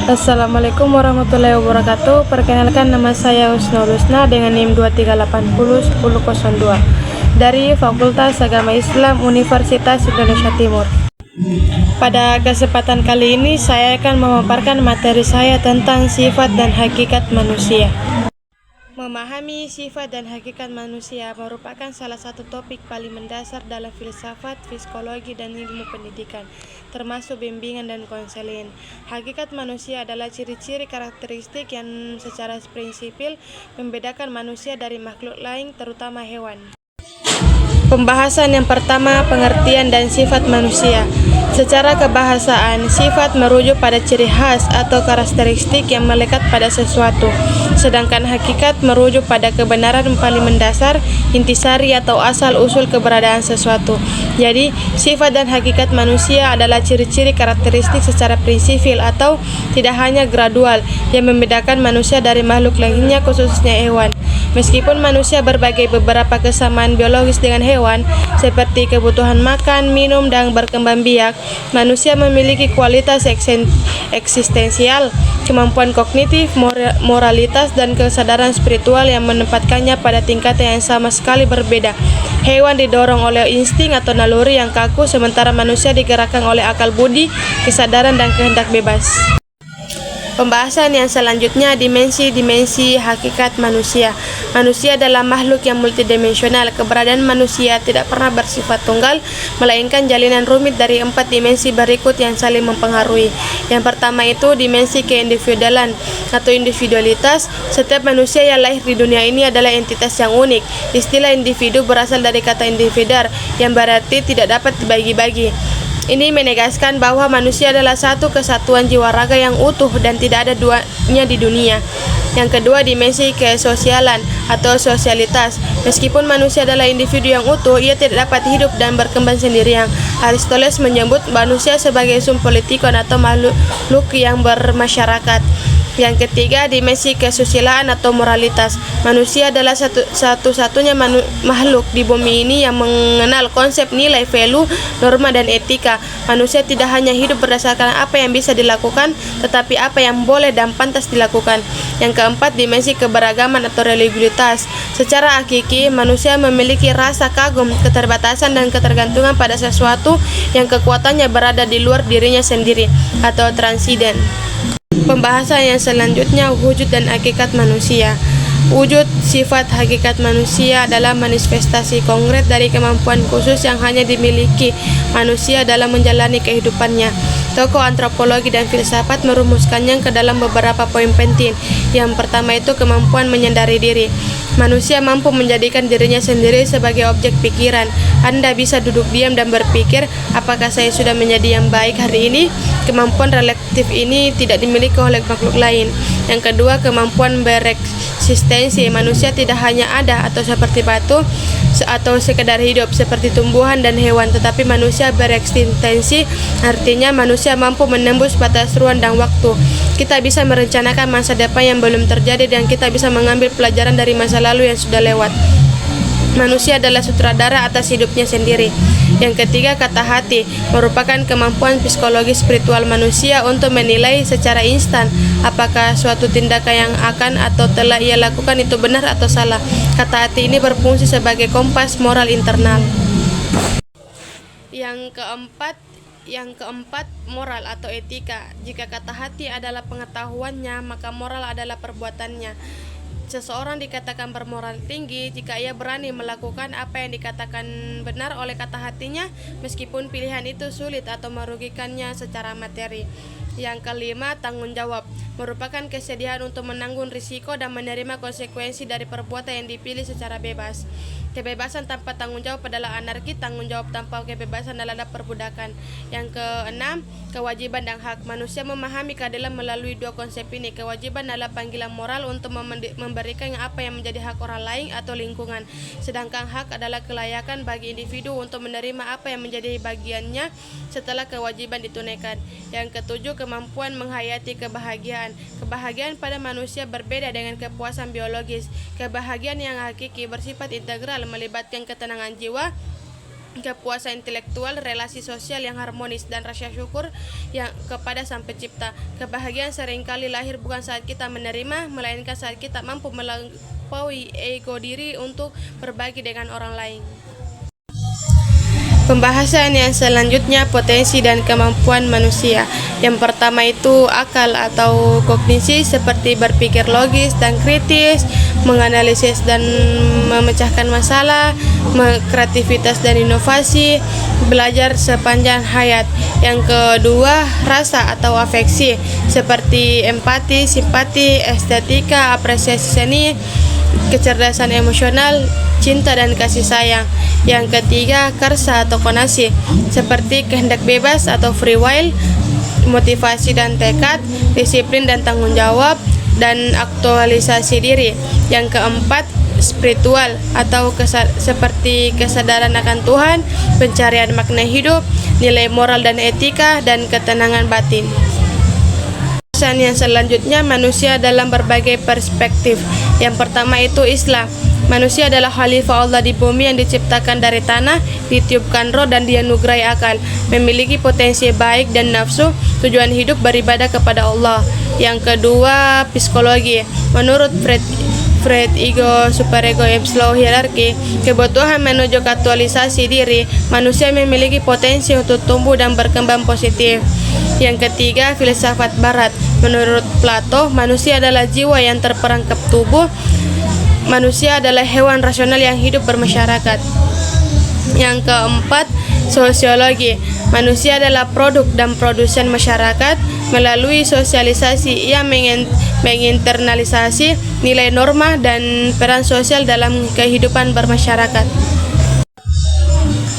Assalamualaikum warahmatullahi wabarakatuh. Perkenalkan, nama saya Husnul Husna dengan NIM 23801002 dari Fakultas Agama Islam Universitas Indonesia Timur. Pada kesempatan kali ini saya akan memaparkan materi saya tentang sifat dan hakikat manusia. Memahami sifat dan hakikat manusia merupakan salah satu topik paling mendasar dalam filsafat, psikologi, dan ilmu pendidikan, termasuk bimbingan dan konseling. Hakikat manusia adalah ciri-ciri karakteristik yang secara prinsipil membedakan manusia dari makhluk lain, terutama hewan. Pembahasan yang pertama, pengertian dan sifat manusia. Secara kebahasaan, sifat merujuk pada ciri khas atau karakteristik yang melekat pada sesuatu, sedangkan hakikat merujuk pada kebenaran paling mendasar, intisari atau asal-usul keberadaan sesuatu. Jadi, sifat dan hakikat manusia adalah ciri-ciri karakteristik secara prinsipil atau tidak hanya gradual yang membedakan manusia dari makhluk lainnya, khususnya hewan. Meskipun manusia berbagi beberapa kesamaan biologis dengan hewan, seperti kebutuhan makan, minum, dan berkembang biak, manusia memiliki kualitas eksistensial, kemampuan kognitif, moralitas, dan kesadaran spiritual yang menempatkannya pada tingkatan yang sama sekali berbeda. Hewan didorong oleh insting atau naluri yang kaku, sementara manusia digerakkan oleh akal budi, kesadaran, dan kehendak bebas. Pembahasan yang selanjutnya, dimensi-dimensi hakikat manusia. Manusia adalah makhluk yang multidimensional. Keberadaan manusia tidak pernah bersifat tunggal, melainkan jalinan rumit dari 4 dimensi berikut yang saling mempengaruhi. Yang pertama itu dimensi keindividualan atau individualitas. Setiap manusia yang lahir di dunia ini adalah entitas yang unik. Istilah individu berasal dari kata individuar yang berarti tidak dapat dibagi-bagi. Ini menegaskan bahwa manusia adalah satu kesatuan jiwa raga yang utuh dan tidak ada duanya di dunia. Yang kedua, dimensi kesosialan atau sosialitas. Meskipun manusia adalah individu yang utuh, ia tidak dapat hidup dan berkembang sendirian. Aristoteles menyebut manusia sebagai sum politikon atau makhluk yang bermasyarakat. Yang ketiga, dimensi kesusilaan atau moralitas. Manusia adalah satu-satunya makhluk di bumi ini yang mengenal konsep nilai, value, norma, dan etika. Manusia tidak hanya hidup berdasarkan apa yang bisa dilakukan, tetapi apa yang boleh dan pantas dilakukan. Yang keempat, dimensi keberagaman atau religiusitas. Secara hakiki, manusia memiliki rasa kagum, keterbatasan, dan ketergantungan pada sesuatu yang kekuatannya berada di luar dirinya sendiri atau transiden. Pembahasan yang selanjutnya, wujud dan hakikat manusia. Wujud, sifat, hakikat manusia adalah manifestasi konkret dari kemampuan khusus yang hanya dimiliki manusia dalam menjalani kehidupannya. Tokoh antropologi dan filsafat merumuskannya ke dalam beberapa poin penting. Yang pertama itu kemampuan menyadari diri. Manusia mampu menjadikan dirinya sendiri sebagai objek pikiran. Anda bisa duduk diam dan berpikir, apakah saya sudah menjadi yang baik hari ini? Kemampuan relaktif ini tidak dimiliki oleh makhluk lain. Yang kedua, kemampuan bereksistensi. Manusia tidak hanya ada atau seperti batu atau sekedar hidup seperti tumbuhan dan hewan, tetapi manusia bereksistensi, artinya manusia mampu menembus batas ruang dan waktu. Kita bisa merencanakan masa depan yang belum terjadi dan kita bisa mengambil pelajaran dari masa lalu yang sudah lewat. Manusia adalah sutradara atas hidupnya sendiri. Yang ketiga, kata hati merupakan kemampuan psikologi spiritual manusia untuk menilai secara instan apakah suatu tindakan yang akan atau telah ia lakukan itu benar atau salah. Kata hati ini berfungsi sebagai kompas moral internal. Yang keempat, moral atau etika. Jika kata hati adalah pengetahuannya, maka moral adalah perbuatannya. Seseorang dikatakan bermoral tinggi jika ia berani melakukan apa yang dikatakan benar oleh kata hatinya, meskipun pilihan itu sulit atau merugikannya secara materi. Yang kelima, tanggung jawab merupakan kesediaan untuk menanggung risiko dan menerima konsekuensi dari perbuatan yang dipilih secara bebas. Kebebasan tanpa tanggung jawab adalah anarki, tanggung jawab tanpa kebebasan adalah perbudakan. Yang keenam, kewajiban dan hak. Manusia memahami keadilan melalui dua konsep ini. Kewajiban adalah panggilan moral untuk memberikan apa yang menjadi hak orang lain atau lingkungan. Sedangkan hak adalah kelayakan bagi individu untuk menerima apa yang menjadi bagiannya setelah kewajiban ditunaikan. Yang ketujuh, kemampuan menghayati kebahagiaan. Kebahagiaan pada manusia berbeda dengan kepuasan biologis. Kebahagiaan yang hakiki bersifat integral, melibatkan ketenangan jiwa, kepuasan intelektual, relasi sosial yang harmonis, dan rasa syukur yang kepada Sang Pencipta. Kebahagiaan seringkali lahir bukan saat kita menerima, melainkan saat kita mampu melampaui ego diri untuk berbagi dengan orang lain. Pembahasan yang selanjutnya, potensi dan kemampuan manusia. Yang pertama itu akal atau kognisi, seperti berpikir logis dan kritis, menganalisis dan memecahkan masalah, kreativitas dan inovasi, belajar sepanjang hayat. Yang kedua, rasa atau afeksi, seperti empati, simpati, estetika, apresiasi seni, kecerdasan emosional, cinta dan kasih sayang. Yang ketiga, karsa atau konasi, seperti kehendak bebas atau free will, motivasi dan tekad, disiplin dan tanggung jawab, dan aktualisasi diri. Yang keempat, spiritual atau seperti kesadaran akan Tuhan, pencarian makna hidup, nilai moral dan etika, dan ketenangan batin. Yang selanjutnya, manusia dalam berbagai perspektif. Yang pertama itu Islam. Manusia adalah khalifah Allah di bumi yang diciptakan dari tanah, ditiupkan roh dan dianugerahi akal, memiliki potensi baik dan nafsu, tujuan hidup beribadah kepada Allah. Yang kedua, psikologi. Menurut Freud, ego, superego, Maslow hierarki, kebutuhan menuju ke aktualisasi diri, manusia memiliki potensi untuk tumbuh dan berkembang positif. Yang ketiga, filsafat barat. Menurut Plato, manusia adalah jiwa yang terperangkap tubuh. Manusia adalah hewan rasional yang hidup bermasyarakat. Yang keempat, sosiologi. Manusia adalah produk dan produsen masyarakat. Melalui sosialisasi, ia menginternalisasi nilai norma dan peran sosial dalam kehidupan bermasyarakat.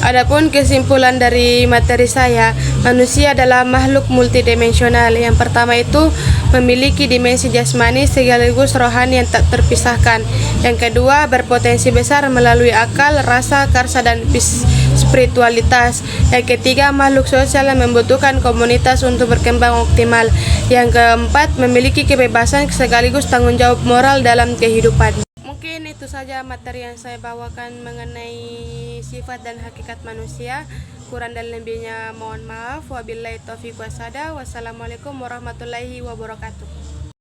Adapun kesimpulan dari materi saya, manusia adalah makhluk multidimensional. Yang pertama itu memiliki dimensi jasmani sekaligus rohani yang tak terpisahkan. Yang kedua, berpotensi besar melalui akal, rasa, karsa, dan spiritualitas. Yang ketiga, makhluk sosial yang membutuhkan komunitas untuk berkembang optimal. Yang keempat, memiliki kebebasan sekaligus tanggung jawab moral dalam kehidupan. Mungkin itu saja materi yang saya bawakan mengenai sifat dan hakikat manusia. Kurang dan lebihnya mohon maaf. Wabillahi taufiq wasada. Wassalamualaikum warahmatullahi wabarakatuh.